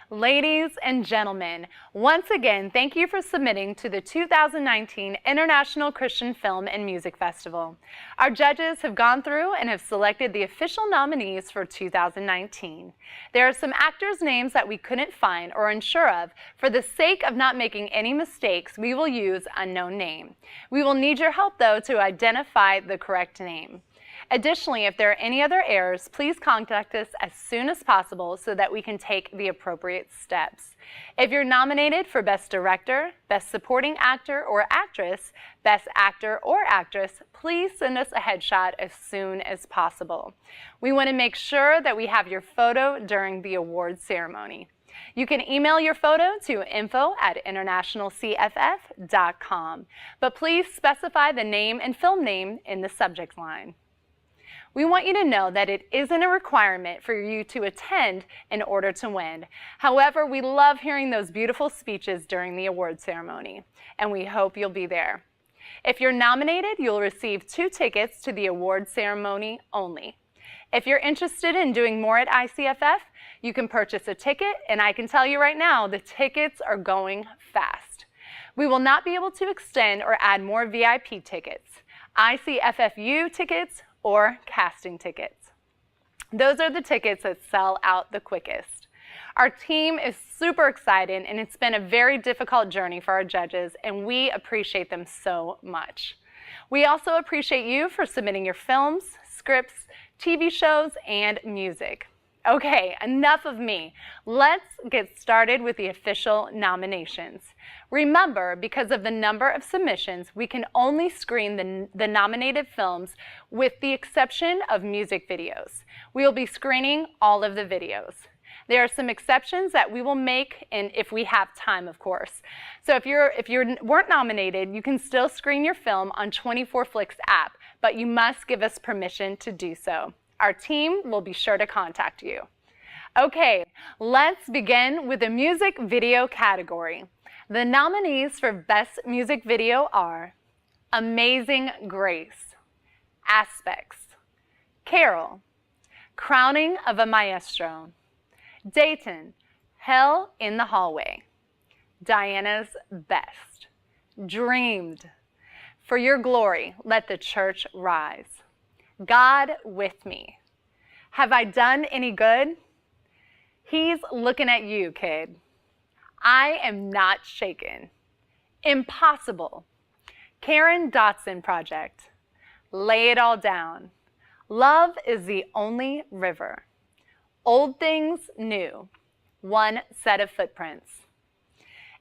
Ladies and gentlemen, once again, thank you for submitting to the 2019 International Christian Film and Music Festival. Our judges have gone through and have selected the official nominees for 2019. There are some actors' names that we couldn't find or unsure of. For the sake of not making any mistakes, we will use unknown name. We will need your help, though, to identify the correct name. Additionally, if there are any other errors, please contact us as soon as possible so that we can take the appropriate steps. If you're nominated for Best Director, Best Supporting Actor or Actress, Best Actor or Actress, please send us a headshot as soon as possible. We want to make sure that we have your photo during the awards ceremony. You can email your photo to info@internationalcff.com, but please specify the name and film name in the subject line. We want you to know that it isn't a requirement for you to attend in order to win. However, we love hearing those beautiful speeches during the award ceremony, and we hope you'll be there. If you're nominated, you'll receive 2 tickets to the award ceremony only. If you're interested in doing more at ICFF, you can purchase a ticket, and I can tell you right now, the tickets are going fast. We will not be able to extend or add more VIP tickets, ICFFU tickets, or casting tickets. Those are the tickets that sell out the quickest. Our team is super excited, and it's been a very difficult journey for our judges, and we appreciate them so much. We also appreciate you for submitting your films, scripts, TV shows, and music. Okay, enough of me. Let's get started with the official nominations. Remember, because of the number of submissions, we can only screen the nominated films with the exception of music videos. We will be screening all of the videos. There are some exceptions that we will make, and if we have time, of course. So if you weren't nominated, you can still screen your film on 24Flix app, but you must give us permission to do so. Our team will be sure to contact you. Okay, let's begin with the music video category. The nominees for Best Music Video are Amazing Grace, Aspects, Carol, Crowning of a Maestro, Dayton, Hell in the Hallway, Diana's Best, Dreamed, For Your Glory, Let the Church Rise, God with Me, Have I Done Any Good? He's Looking at You, Kid, I Am Not Shaken, Impossible, Karen Dotson Project, Lay It All Down, Love is the Only River, Old Things New, One Set of Footprints.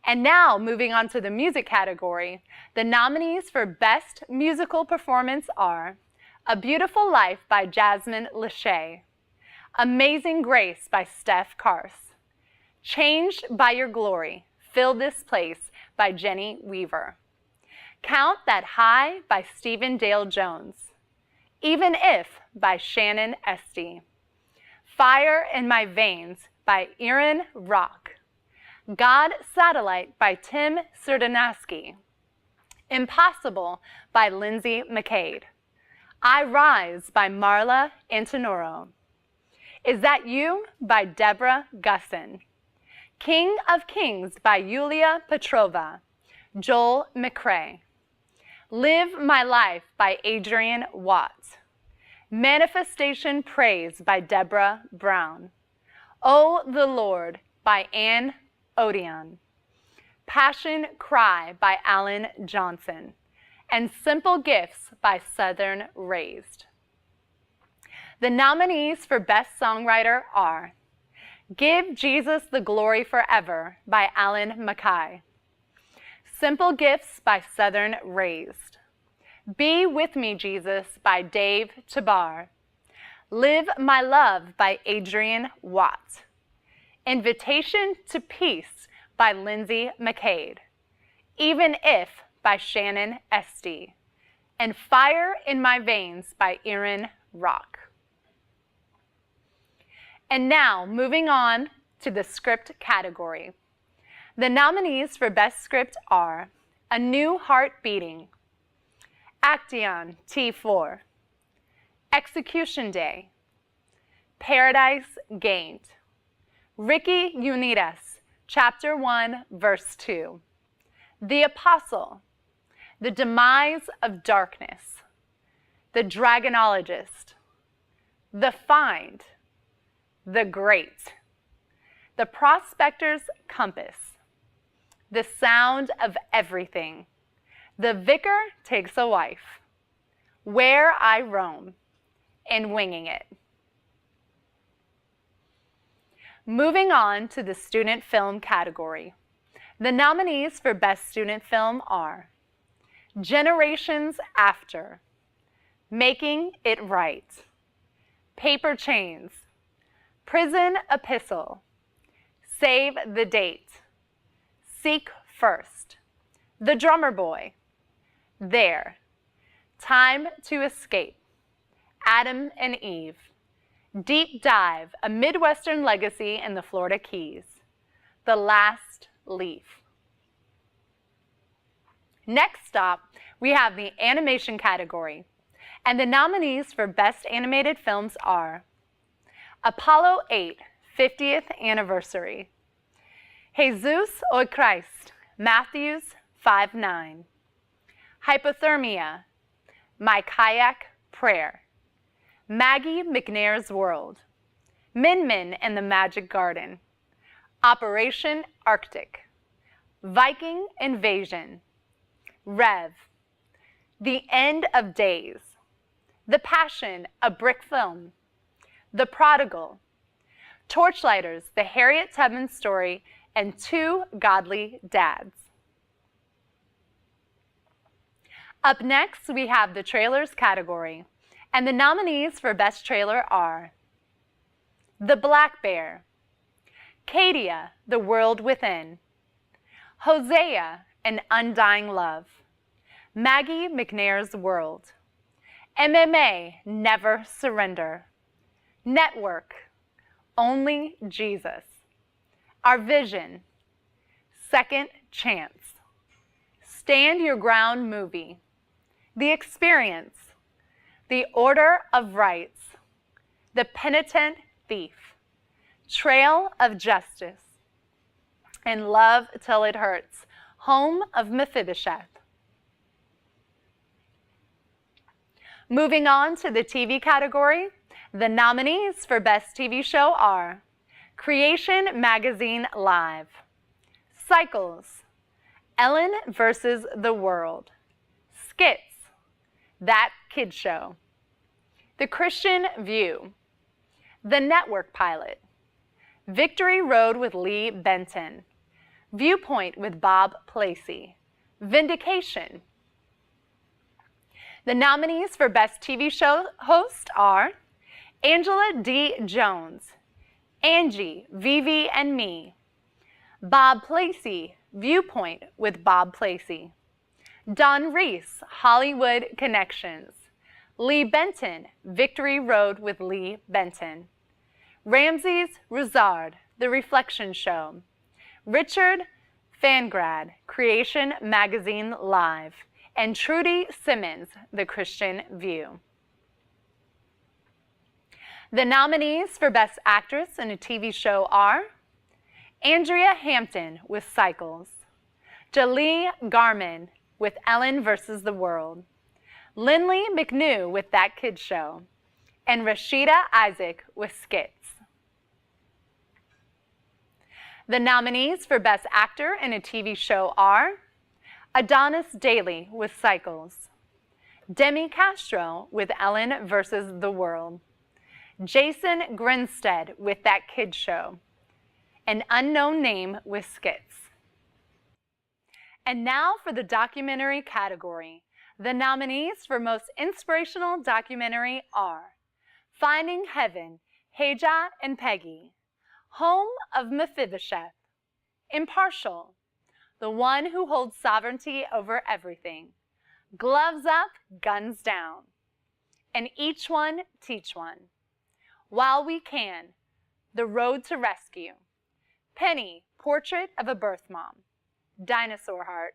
And now, moving on to the music category, the nominees for Best Musical Performance are A Beautiful Life by Jasmine Lachey, Amazing Grace by Steph Kars, Changed by Your Glory, Fill This Place by Jenny Weaver, Count That High by Stephen Dale Jones, Even If by Shannon Esty, Fire in My Veins by Erin Rock, God Satellite by Tim Serdanowski, Impossible by Lindsay McCade, I Rise by Marla Antonoro, Is That You by Deborah Gusson, King of Kings by Yulia Petrova, Joel McCrae, Live My Life by Adrian Watts, Manifestation Praise by Deborah Brown, Oh the Lord by Ann Odeon, Passion Cry by Alan Johnson, and Simple Gifts by Southern Raised. The nominees for Best Songwriter are Give Jesus the Glory Forever by Alan Mackay, Simple Gifts by Southern Raised, Be With Me, Jesus by Dave Tabar, Live My Love by Adrian Watt, Invitation to Peace by Lindsay McCade, Even If by Shannon Esty, and Fire in My Veins by Erin Rock. And now, moving on to the script category. The nominees for Best Script are A New Heart Beating, Action T4, Execution Day, Paradise Gained, Ricky Unidas, Chapter 1, Verse 2. The Apostle, The Demise of Darkness. The Dragonologist, The Find, The Great, The Prospector's Compass, The Sound of Everything, The Vicar Takes a Wife, Where I Roam, and Winging It. Moving on to the student film category. The nominees for Best Student Film are Generations After, Making It Right, Paper Chains, Prison Epistle, Save the Date, Seek First, The Drummer Boy, There, Time to Escape, Adam and Eve, Deep Dive, A Midwestern Legacy in the Florida Keys, The Last Leaf. Next up, we have the animation category, and the nominees for Best Animated Films are Apollo 8, 50th Anniversary, Jesus o Christ, Matthews 5:9, Hypothermia, My Kayak Prayer, Maggie McNair's World, Min Min and the Magic Garden, Operation Arctic, Viking Invasion, Rev, The End of Days, The Passion, a Brick Film, The Prodigal, Torchlighters, The Harriet Tubman Story, and Two Godly Dads. Up next, we have the trailers category, and the nominees for Best Trailer are The Black Bear, Cadia, The World Within, Hosea, An Undying Love, Maggie McNair's World, MMA, Never Surrender, Network, Only Jesus, Our Vision, Second Chance, Stand Your Ground Movie, The Experience, The Order of Rights, The Penitent Thief, Trail of Justice, and Love Till It Hurts, Home of Mephibosheth. Moving on to the TV category, the nominees for Best TV Show are Creation Magazine Live, Cycles, Ellen vs. the World, Skits, That Kid Show, The Christian View, The Network Pilot, Victory Road with Lee Benton, Viewpoint with Bob Placey, Vindication. The nominees for Best TV Show Host are Angela D. Jones, Angie, Vivi and Me, Bob Placey, Viewpoint with Bob Placey, Don Reese, Hollywood Connections, Lee Benton, Victory Road with Lee Benton, Ramses Rizard, The Reflection Show, Richard Fangrad, Creation Magazine Live, and Trudy Simmons, The Christian View. The nominees for Best Actress in a TV Show are Andrea Hampton with Cycles, Jalee Garman with Ellen vs. the World, Lindley McNew with That Kid Show, and Rashida Isaac with Skits. The nominees for Best Actor in a TV Show are Adonis Daly with Cycles, Demi Castro with Ellen vs. the World, Jason Grinstead with That Kid Show, An Unknown Name with Skits. And now for the documentary category. The nominees for Most Inspirational Documentary are Finding Heaven, Haja and Peggy, Home of Mephibosheth, Impartial, The One Who Holds Sovereignty Over Everything, Gloves Up, Guns Down, and Each One Teach One, While We Can, The Road to Rescue, Penny, Portrait of a Birth Mom, Dinosaur Heart.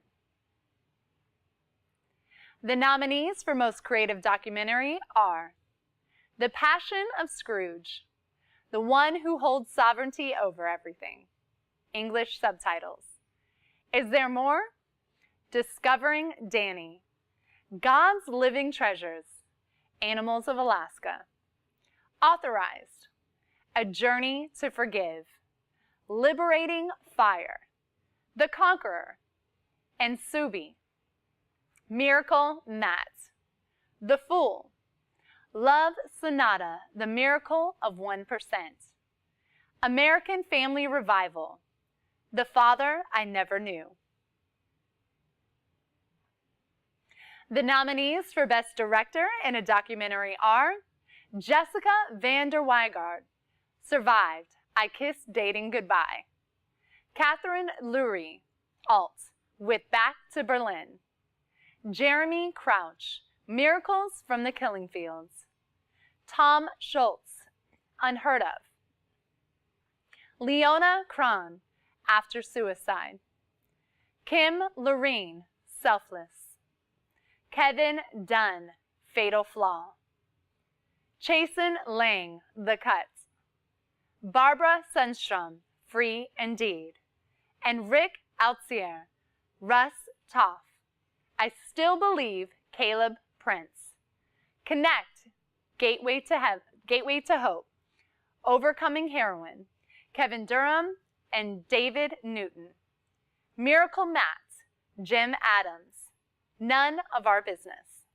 The nominees for Most Creative Documentary are The Passion of Scrooge, The One Who Holds Sovereignty Over Everything. English subtitles. Is There More? Discovering Danny. God's Living Treasures. Animals of Alaska. Authorized. A Journey to Forgive. Liberating Fire. The Conqueror. And Subi. Miracle Mat. The Fool. Love Sonata, The Miracle of 1%. American Family Revival. The Father I Never Knew. The nominees for Best Director in a Documentary are Jessica van der Weijgaard, Survived, I Kissed Dating Goodbye. Catherine Lurie, Alt, with Back to Berlin. Jeremy Crouch, Miracles from the Killing Fields. Tom Schultz, Unheard of. Leona Kron, After Suicide. Kim Loreen, Selfless. Kevin Dunn, Fatal Flaw. Chasen Lang, The Cut. Barbara Sundstrom, Free Indeed. And Rick Altier, Russ Toff, I Still Believe, Caleb Prince. Connect, Gateway to Hope, Overcoming Heroin, Kevin Durham and David Newton. Miracle Mat, Jim Adams. None of Our Business.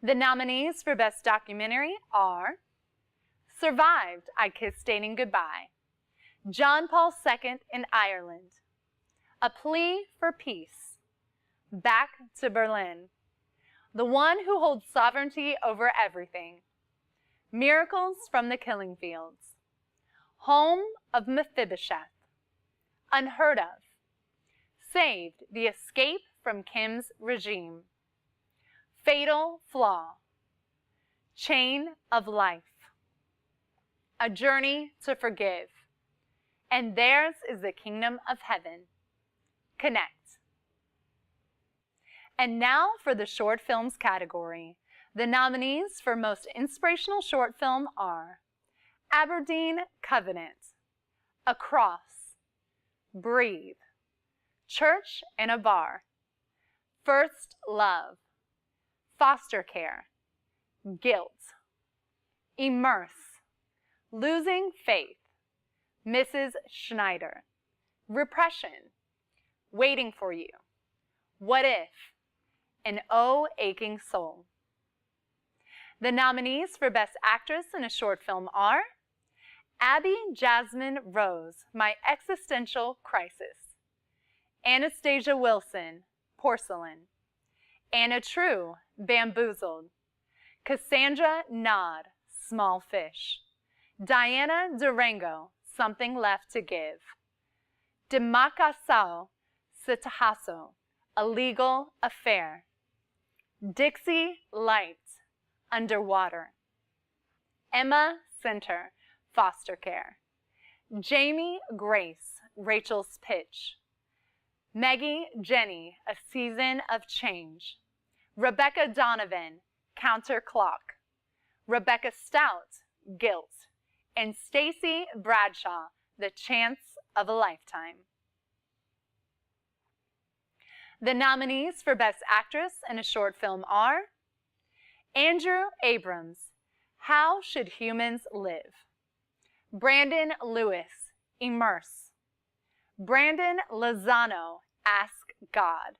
The nominees for Best Documentary are Survived, I Kissed Dating Goodbye. John Paul II in Ireland. A Plea for Peace. Back to Berlin. The One Who Holds Sovereignty Over Everything. Miracles from the Killing Fields. Home of Mephibosheth. Unheard of. Saved, The Escape from Kim's Regime. Fatal Flaw. Chain of Life. A Journey to Forgive. And Theirs is the Kingdom of Heaven. Connect. And now for the short films category. The nominees for Most Inspirational Short Film are Aberdeen Covenant, Across, Breathe, Church in a Bar, First Love, Foster Care, Guilt, Immerse, Losing Faith, Mrs. Schneider, Repression, Waiting for You, What If, and Oh Aching Soul. The nominees for Best Actress in a Short Film are Abby Jasmine Rose, My Existential Crisis. Anastasia Wilson, Porcelain. Anna True, Bamboozled. Cassandra Nod, Small Fish. Diana Durango, Something Left to Give. Demakasao Sitahaso, A Legal Affair. Dixie Light, Underwater. Emma Center, Foster Care. Jamie Grace, Rachel's Pitch. Maggie Jenny, A Season of Change. Rebecca Donovan, Counter Clock. Rebecca Stout, Guilt. And Stacy Bradshaw, The Chance of a Lifetime. The nominees for Best Actress in a Short Film are Andrew Abrams, How Should Humans Live? Brandon Lewis, Immerse. Brandon Lozano, Ask God.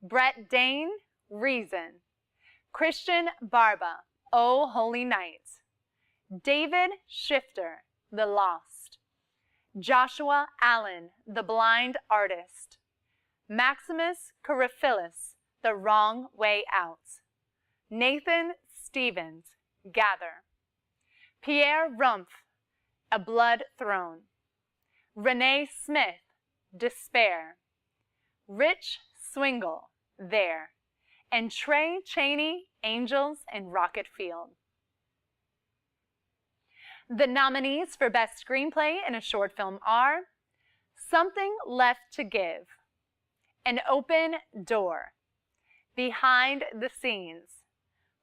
Brett Dane, Reason. Christian Barba, O Holy Night. David Shifter, The Lost. Joshua Allen, The Blind Artist. Maximus Karafillis, The Wrong Way Out. Nathan Stevens, Gather. Pierre Rumpf, A Blood Throne. Renee Smith, Despair. Rich Swingle, There. And Trey Chaney, Angels in Rocket Field. The nominees for Best Screenplay in a Short Film are Something Left to Give. An Open Door. Behind the Scenes.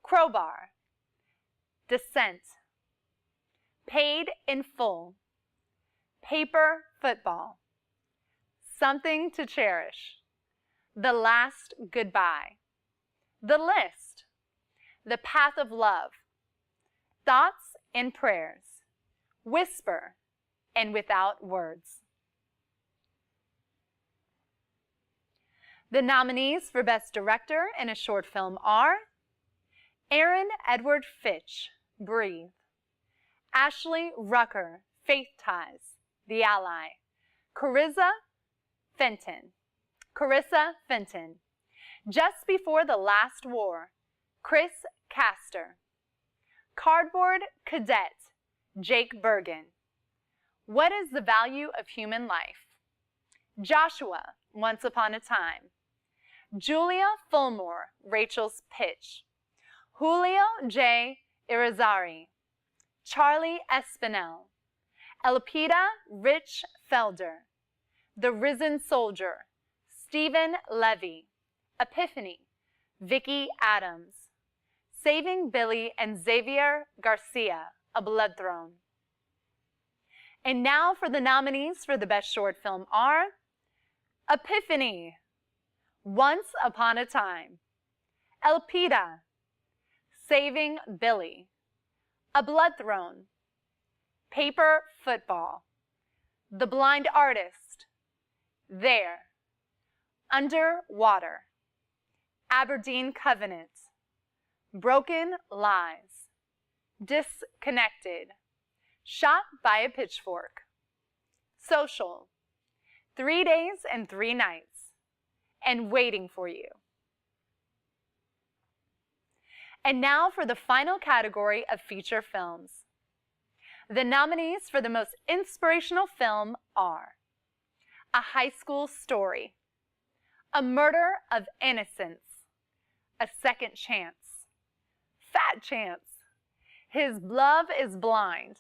Crowbar. Descent. Paid in Full, Paper Football, Something to Cherish, The Last Goodbye, The List, The Path of Love, Thoughts and Prayers, Whisper, and Without Words. The nominees for Best Director in a Short Film are Aaron Edward Fitch, Breathe, Ashley Rucker, Faith Ties, The Ally, Carissa Fenton, Just Before the Last War, Chris Castor, Cardboard Cadet, Jake Bergen, What is the Value of Human Life, Joshua, Once Upon a Time, Julia Fulmore, Rachel's Pitch, Julio J. Irizarry, Charlie Espinel, Elpida Rich Felder, The Risen Soldier, Stephen Levy, Epiphany, Vicki Adams, Saving Billy and Xavier Garcia, A Blood Throne. And now for the nominees for the Best Short Film are Epiphany, Once Upon a Time, Elpida, Saving Billy, A Blood Throne, Paper Football, The Blind Artist, There, Underwater, Aberdeen Covenant, Broken Lies, Disconnected, Shot by a Pitchfork, Social, 3 Days and 3 Nights, and Waiting for You. And now for the final category of feature films. The nominees for the most inspirational film are A High School Story, A Murder of Innocence, A Second Chance, Fat Chance, His Love is Blind,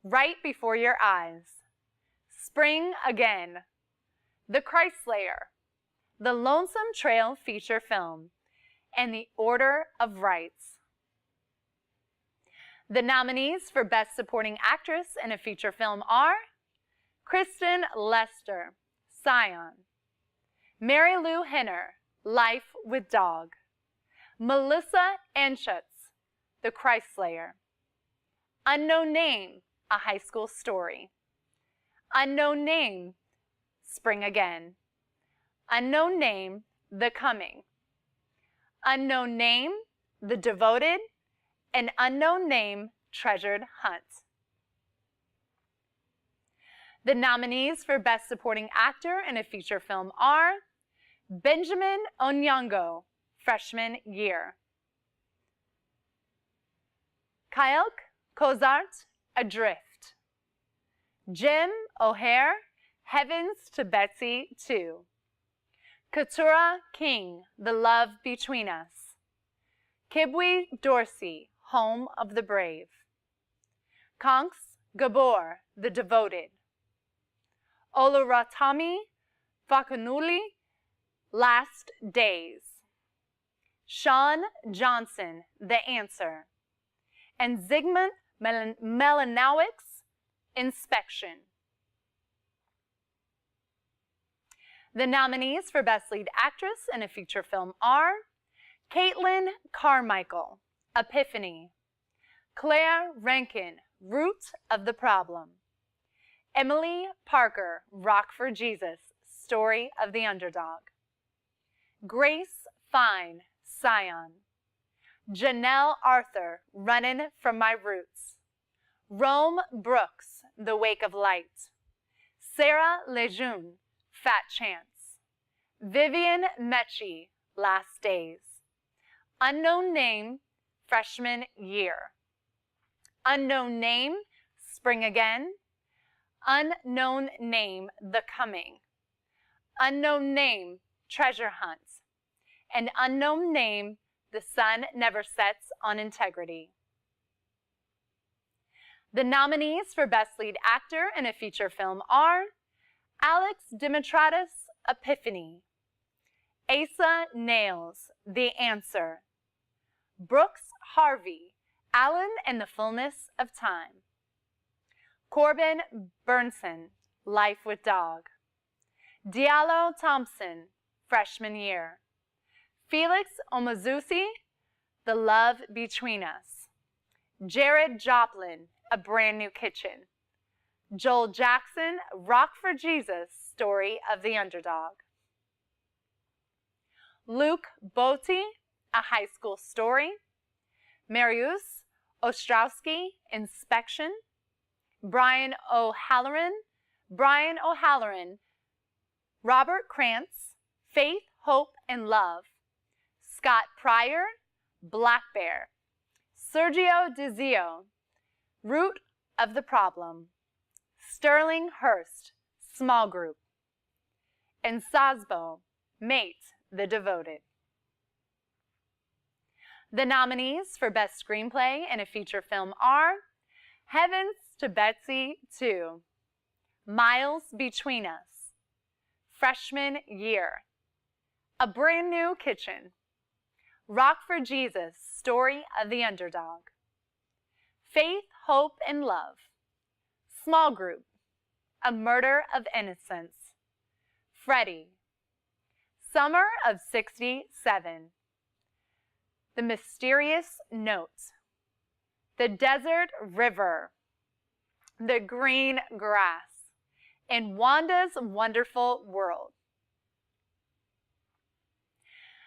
Right Before Your Eyes, Spring Again, The Christslayer, The Lonesome Trail feature film, and The Order of Rights. The nominees for Best Supporting Actress in a Feature Film are Kristen Lester, Scion, Mary Lou Henner, Life with Dog, Melissa Anschutz, The Christslayer, Unknown Name, A High School Story, Unknown Name, Spring Again, Unknown Name, The Coming, Unknown Name, The Devoted, and Unknown Name, Treasured Hunt. The nominees for Best Supporting Actor in a Feature Film are Benjamin Onyango, Freshman Year, Kayok Kozart, Adrift, Jim O'Hare, Heavens to Betsy 2, Keturah King, The Love Between Us, Kibwe Dorsey, Home of the Brave, Konks Gabor, The Devoted, Oluratami Fakunuli, Last Days, Sean Johnson, The Answer, and Zygmunt Melanowicz, Inspection. The nominees for Best Lead Actress in a Feature Film are Caitlin Carmichael, Epiphany, Claire Rankin, Root of the Problem, Emily Parker, Rock for Jesus, Story of the Underdog, Grace Fine, Scion, Janelle Arthur, Runnin' from My Roots, Rome Brooks, The Wake of Light, Sarah Lejeune, Fat Chance, Vivian Mecci, Last Days, Unknown Name, Freshman Year, Unknown Name, Spring Again, Unknown Name, The Coming, Unknown Name, Treasure Hunt, and Unknown Name, The Sun Never Sets on Integrity. The nominees for Best Lead Actor in a Feature Film are Alex Dimitriadis, Epiphany, Asa Nails, The Answer, Brooks Harvey, Alan and the Fullness of Time, Corbin Burnson, Life with Dog. Diallo Thompson, freshman year. Felix Omazusi, The Love Between Us. Jared Joplin, A Brand New Kitchen. Joel Jackson, Rock for Jesus, Story of the Underdog. Luke Botti, A High School Story. Mariusz Ostrowski, Inspection. Brian O'Halloran, Robert Krantz, Faith, Hope, and Love. Scott Pryor, Black Bear. Sergio DeZio, Root of the Problem. Sterling Hurst, Small Group. And Sasbo, Mate the Devoted. The nominees for Best Screenplay in a Feature Film are Heavens to Betsy 2, Miles Between Us, Freshman Year, A Brand New Kitchen, Rock for Jesus, Story of the Underdog, Faith, Hope, and Love, Small Group, A Murder of Innocence, Freddie, Summer of '67, The Mysterious Note, The Desert River, The Green Grass, and Wanda's Wonderful World.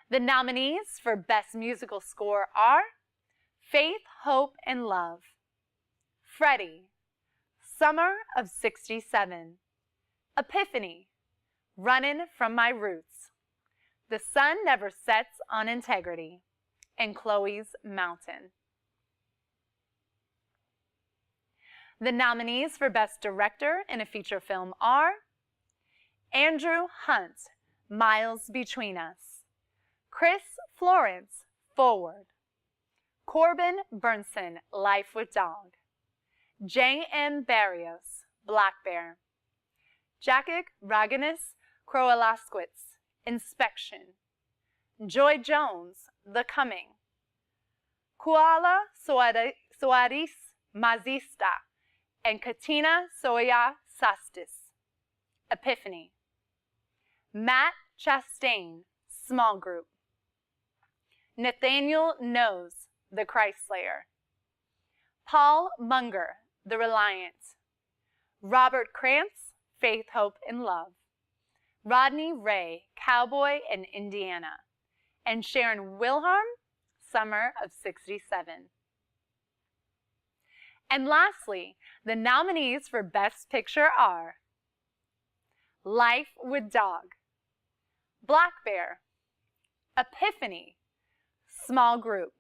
The nominees for Best Musical Score are Faith, Hope, and Love, Freddie, Summer of '67, Epiphany, Runnin' from My Roots, The Sun Never Sets on Integrity, and Chloe's Mountain. The nominees for Best Director in a Feature Film are Andrew Hunt, Miles Between Us, Chris Florence, Forward, Corbin Burnson, Life with Dog, J.M. Barrios, Black Bear, Jacek Raganis Kroalaskowitz, Inspection, Joy Jones, The Coming, Kuala Soares Mazista, and Katina Soya Sastis, Epiphany, Matt Chastain, Small Group, Nathaniel Knows, The Christ Slayer, Paul Munger, The Reliant, Robert Krantz, Faith, Hope, and Love, Rodney Ray, Cowboy in Indiana, and Sharon Wilhelm, Summer of '67. And lastly, the nominees for Best Picture are Life with Dog, Black Bear, Epiphany, Small Group,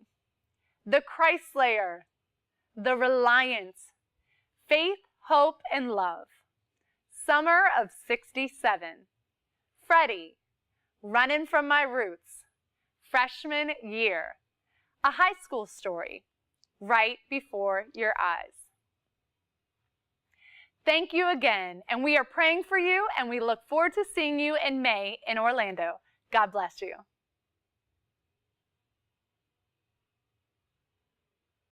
The Christ Slayer, The Reliant, Faith, Hope, and Love, Summer of '67, Freddie, Runnin' from My Roots, Freshman Year, A High School Story, Right Before Your Eyes. Thank you again, and we are praying for you, and we look forward to seeing you in May in Orlando. God bless you.